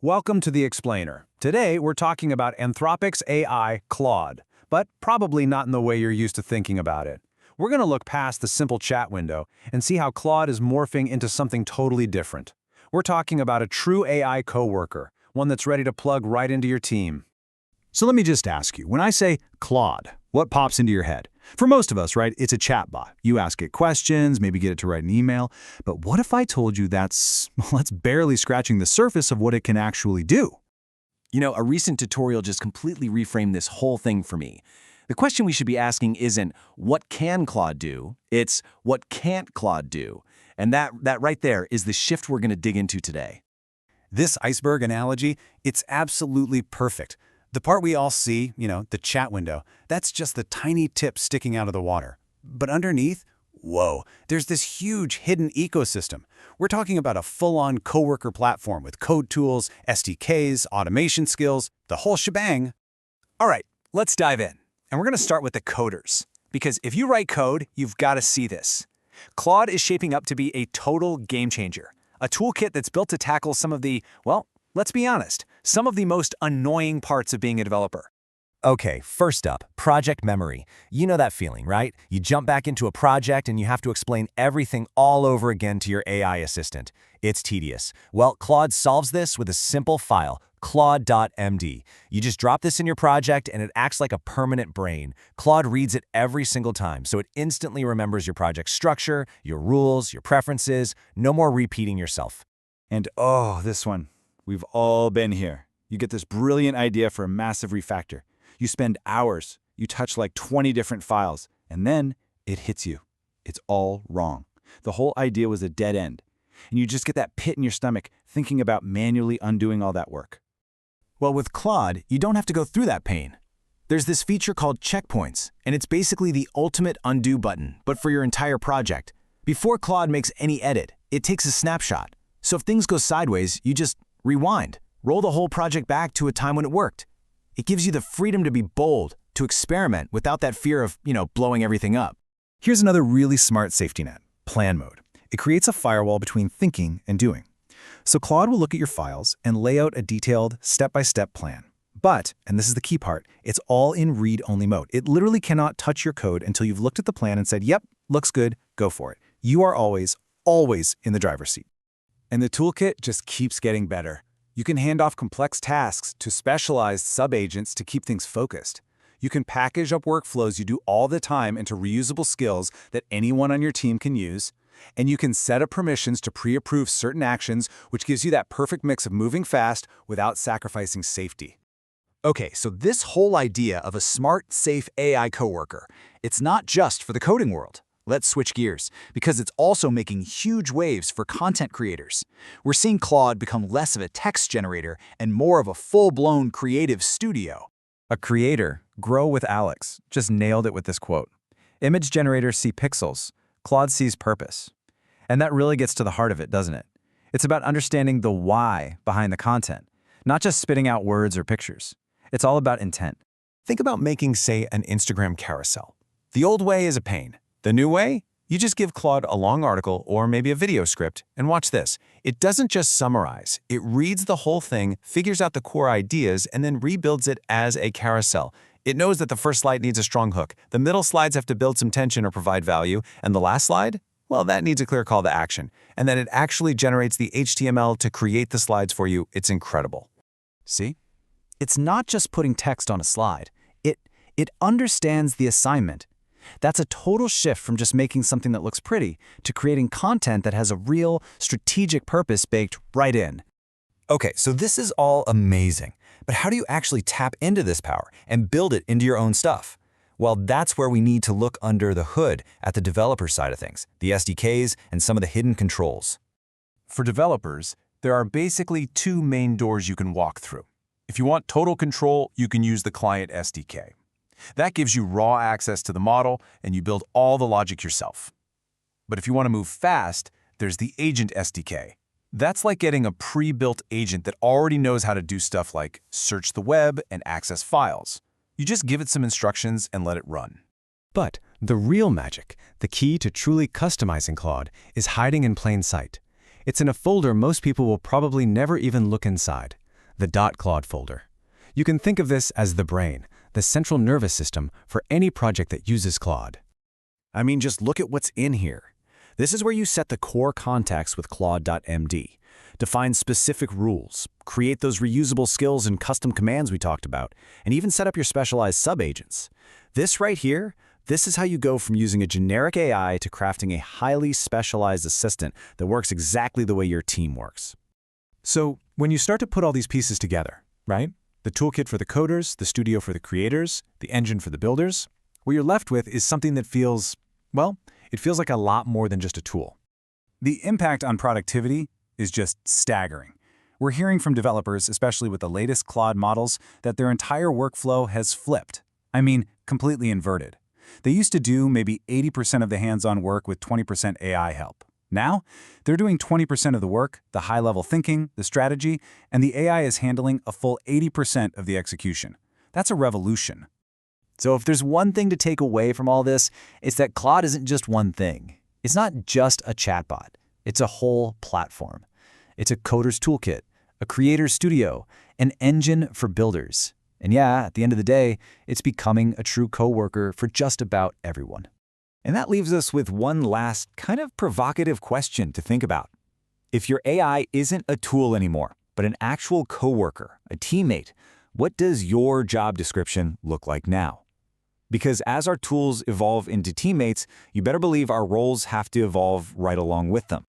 Welcome to The Explainer. Today, we're talking about Anthropic's AI, Claude, but probably not in the way you're used to thinking about it. We're going to look past the simple chat window and see how Claude is morphing into something totally different. We're talking about a true AI coworker, one that's ready to plug right into your team. So let me just ask you, when I say Claude, what pops into your head? For most of us, right, it's a chatbot. You ask it questions, maybe get it to write an email. But what if I told you that's barely scratching the surface of what it can actually do? You know, a recent tutorial just completely reframed this whole thing for me. The question we should be asking isn't, what can Claude do? It's, what can't Claude do? And that right there is the shift we're going to dig into today. This iceberg analogy, it's absolutely perfect. The part we all see, the chat window, that's just the tiny tip sticking out of the water. But underneath, whoa, there's this huge hidden ecosystem. We're talking about a full-on coworker platform with code tools, SDKs, automation skills, the whole shebang. All right, let's dive in. And we're going to start with the coders. Because if you write code, you've got to see this. Claude is shaping up to be a total game changer. A toolkit that's built to tackle some of the, well, let's be honest, some of the most annoying parts of being a developer. Okay, first up, project memory. You know that feeling, right? You jump back into a project and you have to explain everything all over again to your AI assistant. It's tedious. Well, Claude solves this with a simple file, claude.md. You just drop this in your project and it acts like a permanent brain. Claude reads it every single time, so it instantly remembers your project structure, your rules, your preferences. No more repeating yourself. And oh, this one. We've all been here. You get this brilliant idea for a massive refactor. You spend hours, you touch like 20 different files, and then it hits you. It's all wrong. The whole idea was a dead end. And you just get that pit in your stomach thinking about manually undoing all that work. Well, with Claude, you don't have to go through that pain. There's this feature called checkpoints, and it's basically the ultimate undo button, but for your entire project. Before Claude makes any edit, it takes a snapshot. So if things go sideways, you just rewind. Roll the whole project back to a time when it worked. It gives you the freedom to be bold, to experiment without that fear of, blowing everything up. Here's another really smart safety net, plan mode. It creates a firewall between thinking and doing. So Claude will look at your files and lay out a detailed, step-by-step plan. But, and this is the key part, it's all in read-only mode. It literally cannot touch your code until you've looked at the plan and said, yep, looks good, go for it. You are always in the driver's seat. And the toolkit just keeps getting better. You can hand off complex tasks to specialized sub-agents to keep things focused. You can package up workflows you do all the time into reusable skills that anyone on your team can use. And you can set up permissions to pre-approve certain actions, which gives you that perfect mix of moving fast without sacrificing safety. Okay, so this whole idea of a smart, safe AI coworker, it's not just for the coding world. Let's switch gears, because it's also making huge waves for content creators. We're seeing Claude become less of a text generator and more of a full-blown creative studio. A creator, grow with Alex, just nailed it with this quote. Image generators see pixels, Claude sees purpose. And that really gets to the heart of it, doesn't it? It's about understanding the why behind the content, not just spitting out words or pictures. It's all about intent. Think about making, say, an Instagram carousel. The old way is a pain. The new way? You just give Claude a long article or maybe a video script, and watch this. It doesn't just summarize. It reads the whole thing, figures out the core ideas, and then rebuilds it as a carousel. It knows that the first slide needs a strong hook, the middle slides have to build some tension or provide value, and the last slide? Well, that needs a clear call to action. And then it actually generates the HTML to create the slides for you. It's incredible. See? It's not just putting text on a slide. It understands the assignment. That's a total shift from just making something that looks pretty to creating content that has a real strategic purpose baked right in. Okay, so this is all amazing. But how do you actually tap into this power and build it into your own stuff? Well, that's where we need to look under the hood at the developer side of things, the SDKs and some of the hidden controls. For developers, there are basically two main doors you can walk through. If you want total control, you can use the client SDK. That gives you raw access to the model, and you build all the logic yourself. But if you want to move fast, there's the Agent SDK. That's like getting a pre-built agent that already knows how to do stuff like search the web and access files. You just give it some instructions and let it run. But the real magic, the key to truly customizing Claude, is hiding in plain sight. It's in a folder most people will probably never even look inside. the .claude folder. You can think of this as the brain, the central nervous system for any project that uses Claude. I mean, just look at what's in here. This is where you set the core context with Claude.md, define specific rules, create those reusable skills and custom commands we talked about, and even set up your specialized subagents. This right here, this is how you go from using a generic AI to crafting a highly specialized assistant that works exactly the way your team works. So when you start to put all these pieces together, right? The toolkit for the coders, the studio for the creators, the engine for the builders, what you're left with is something that feels, well, it feels like a lot more than just a tool. The impact on productivity is just staggering. We're hearing from developers, especially with the latest Claude models, that their entire workflow has flipped. I mean, completely inverted. They used to do maybe 80% of the hands-on work with 20% AI help. Now, they're doing 20% of the work, the high-level thinking, the strategy, and the AI is handling a full 80% of the execution. That's a revolution. So if there's one thing to take away from all this, it's that Claude isn't just one thing. It's not just a chatbot. It's a whole platform. It's a coder's toolkit, a creator's studio, an engine for builders. And yeah, at the end of the day, it's becoming a true coworker for just about everyone. And that leaves us with one last kind of provocative question to think about. If your AI isn't a tool anymore, but an actual coworker, a teammate, what does your job description look like now? Because as our tools evolve into teammates, you better believe our roles have to evolve right along with them.